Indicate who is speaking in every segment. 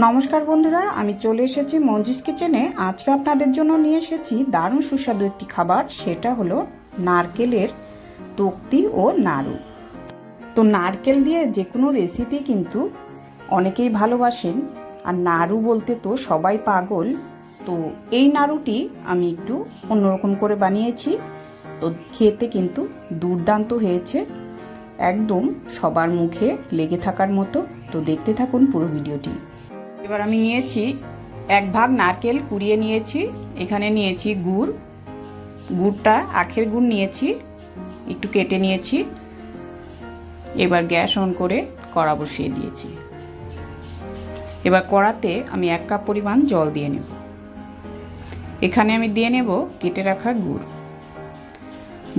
Speaker 1: নমস্কার বন্ধুরা, আমি চলে এসেছি মঞ্জিস কিচেনে। আজকে আপনাদের জন্য নিয়ে এসেছি দারুণ সুস্বাদু একটি খাবার, সেটা হলো নারকেলের তক্তি ও নাড়ু। তো নারকেল দিয়ে যে কোনো রেসিপি কিন্তু অনেকেই ভালোবাসেন, আর নাড়ু বলতে তো সবাই পাগল। তো এই নাড়ুটি আমি একটু অন্যরকম করে বানিয়েছি, তো খেতে কিন্তু দুর্দান্ত হয়েছে, একদম সবার মুখে লেগে থাকার মতো। তো দেখতে থাকুন পুরো ভিডিওটি। এবার আমি নিয়েছি 1 ভাগ নারকেল কুড়িয়ে নিয়েছি, এখানে নিয়েছি গুড়টা আখের গুড় নিয়েছি, একটু কেটে নিয়েছি। এবার গ্যাস অন করে কড়া বসিয়ে দিয়েছি। এবার কড়াতে আমি 1 কাপ পরিমাণ জল দিয়ে নেব। এখানে আমি দিয়ে নেব কেটে রাখা গুড়।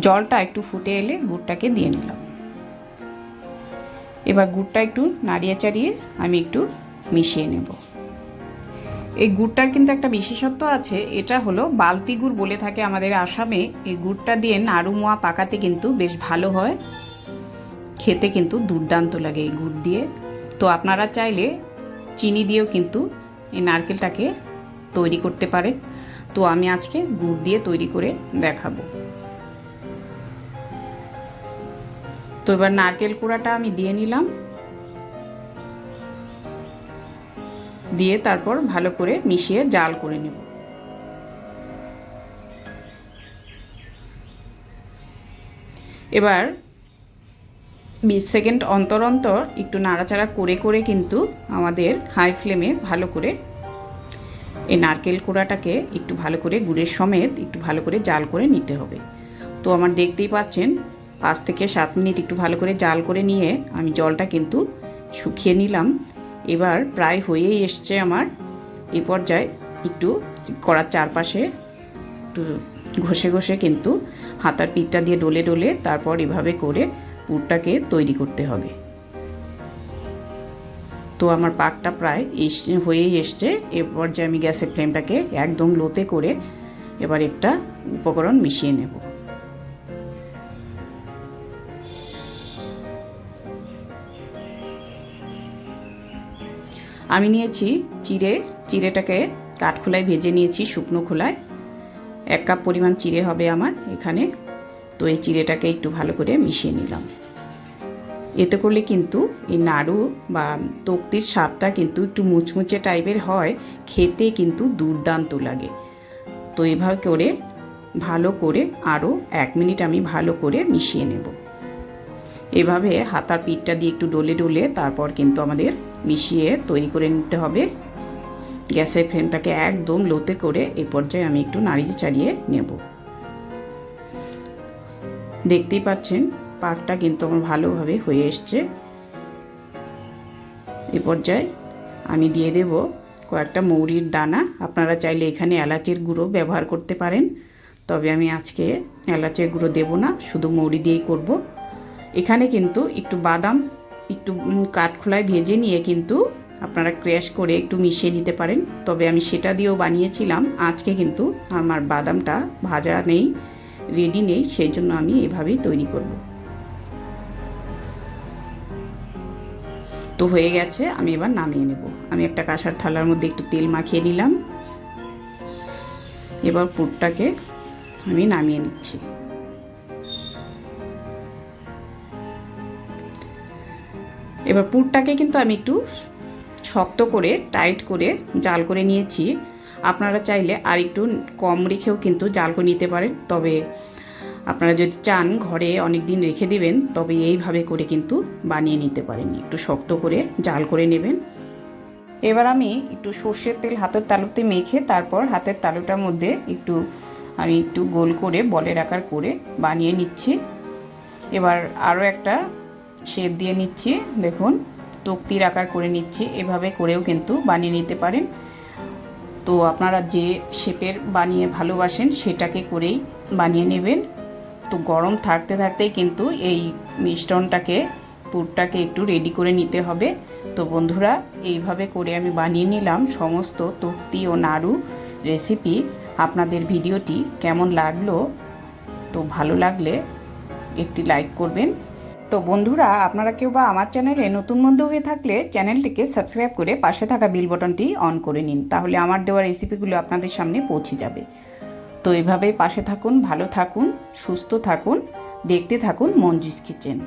Speaker 1: জলটা একটু ফুটে এলে গুড়টাকে দিয়ে নিলাম। এবার গুড়টা একটু নাড়িয়ে চাড়িয়ে আমি একটু মিশিয়ে নেব। এই গুড়টার কিন্তু একটা বিশেষত্ব আছে, এটা হলো বালতি গুড় বলে থাকে আমাদের আসামে। এই গুড়টা দিয়ে নাড়ু মোয়া পাকাতে কিন্তু বেশ ভালো হয়, খেতে কিন্তু দুর্দান্ত লাগে এই গুড় দিয়ে। তো আপনারা চাইলে চিনি দিয়েও কিন্তু এই নারকেলটাকে তৈরি করতে পারেন। তো আমি আজকে গুড় দিয়ে তৈরি করে দেখাবো। তো এবার নারকেল কুড়াটা আমি দিয়ে নিলাম, দিয়ে তারপর ভালো করে মিশিয়ে জাল করে নেব। এবার 20 সেকেন্ড অন্তর অন্তর একটু নাড়াচাড়া করে করে কিন্তু আমাদের হাই ফ্লেমে ভালো করে এই নারকেল কোড়াটাকে একটু ভালো করে গুড়ের সমেত একটু ভালো করে জাল করে নিতে হবে। তো আমার দেখতেই পাচ্ছেন 5 থেকে 7 মিনিট একটু ভালো করে জাল করে নিয়ে আমি জলটা কিন্তু শুকিয়ে নিলাম। এবার প্রায় হয়েই এসছে আমার। এই পর্যায়ে একটু কড়ার চারপাশে একটু ঘষে ঘষে কিন্তু হাতার পিঠটা দিয়ে ডলে ডলে তারপর এভাবে করে পুরটাকে তৈরি করতে হবে। তো আমার পাকটা প্রায় হয়েই এসছে। এ পর্যায়ে আমি গ্যাসের ফ্লেমটাকে একদম লোতে করে এবার একটা উপকরণ মিশিয়ে নেব। আমি নিয়েছি চিড়েটাকে কাঠখোলায় ভেজে নিয়েছি, শুকনো খোলায় 1 কাপ পরিমাণ চিড়ে হবে আমার এখানে। তো এই চিড়েটাকে একটু ভালো করে মিশিয়ে নিলাম। এতে করলে কিন্তু এই নাড়ু বা তক্তির স্বাদটা কিন্তু একটু মুচমুচে টাইপের হয়, খেতে কিন্তু দুর্দান্ত লাগে। তো এভাবে করে ভালো করে আরও 1 মিনিট আমি ভালো করে মিশিয়ে নেব। এভাবে হাতার পিঠটা দিয়ে একটু ডলে ডলে তারপর কিন্তু আমাদের মিশিয়ে তৈরি করে নিতে হবে। গ্যাসের ফ্লেমটাকে একদম লোতে করে এই পর্যায়ে আমি একটু নাড়িয়ে চাড়িয়ে নেব। দেখতেই পাচ্ছেন পাকটা কিন্তু আমার ভালোভাবে হয়ে এসছে। এই পর্যায়ে আমি দিয়ে দেব কয়েকটা মৌরির দানা। আপনারা চাইলে এখানে এলাচের গুঁড়ো ব্যবহার করতে পারেন, তবে আমি আজকে এলাচের গুঁড়ো দেব না, শুধু মৌরি দিয়েই করব। এখানে কিন্তু একটু বাদাম একটু কাঠখোলায় ভেজে নিয়ে কিন্তু আপনারা ক্র্যাশ করে একটু মিশিয়ে নিতে পারেন, তবে আমি সেটা দিয়েও বানিয়েছিলাম। আজকে কিন্তু আমার বাদামটা ভাজা নেই, রেডি নেই, সেই জন্য আমি এভাবেই তৈরি করব। তো হয়ে গেছে, আমি এবার নামিয়ে নেব। আমি একটা কাঁসার থালার মধ্যে একটু তেল মাখিয়ে নিলাম। এবার পুরটাকে আমি নামিয়ে নিচ্ছি। এবার পুরটাকে কিন্তু আমি একটু শক্ত করে টাইট করে জাল করে নিয়েছি। আপনারা চাইলে আর একটু কম রেখেও কিন্তু জাল করে নিতে পারেন, তবে আপনারা যদি চান ঘরে অনেক দিন রেখে দেবেন তবে এইভাবে করে কিন্তু বানিয়ে নিতে পারেন, একটু শক্ত করে জাল করে নেবেন। এবার আমি একটু সর্ষের তেল হাতের তালুতে মেখে তারপর হাতের তালুটার মধ্যে আমি একটু গোল করে বলের আকার করে বানিয়ে নিচ্ছি। এবার আরও একটা শেপ দিয়ে নিচ্ছি, দেখুন তক্তির আকার করে নিচ্ছি। এভাবে করেও কিন্তু বানিয়ে নিতে পারেন। তো আপনারা যে শেপের বানিয়ে ভালোবাসেন সেটাকে করেই বানিয়ে নেবেন। তো গরম থাকতে থাকতেই কিন্তু এই মিশ্রণটাকে পুরটাকে একটু রেডি করে নিতে হবে। তো বন্ধুরা, এইভাবে করে আমি বানিয়ে নিলাম সমস্ত তক্তি ও নাড়ু রেসিপি। আপনাদের ভিডিওটি কেমন লাগলো? তো ভালো লাগলে একটি লাইক করবেন। তো বন্ধুরা, আপনারা কেউ বা আমার চ্যানেলে নতুন বন্ধু হয়ে থাকলে চ্যানেলটিকে সাবস্ক্রাইব করে পাশে থাকা বেল বাটনটি অন করে নিন, তাহলে আমার দেওয়া রেসিপিগুলো আপনাদের সামনে পৌঁছে যাবে। তো এভাবেই পাশে থাকুন, ভালো থাকুন, সুস্থ থাকুন, দেখতে থাকুন মঞ্জিস কিচেন।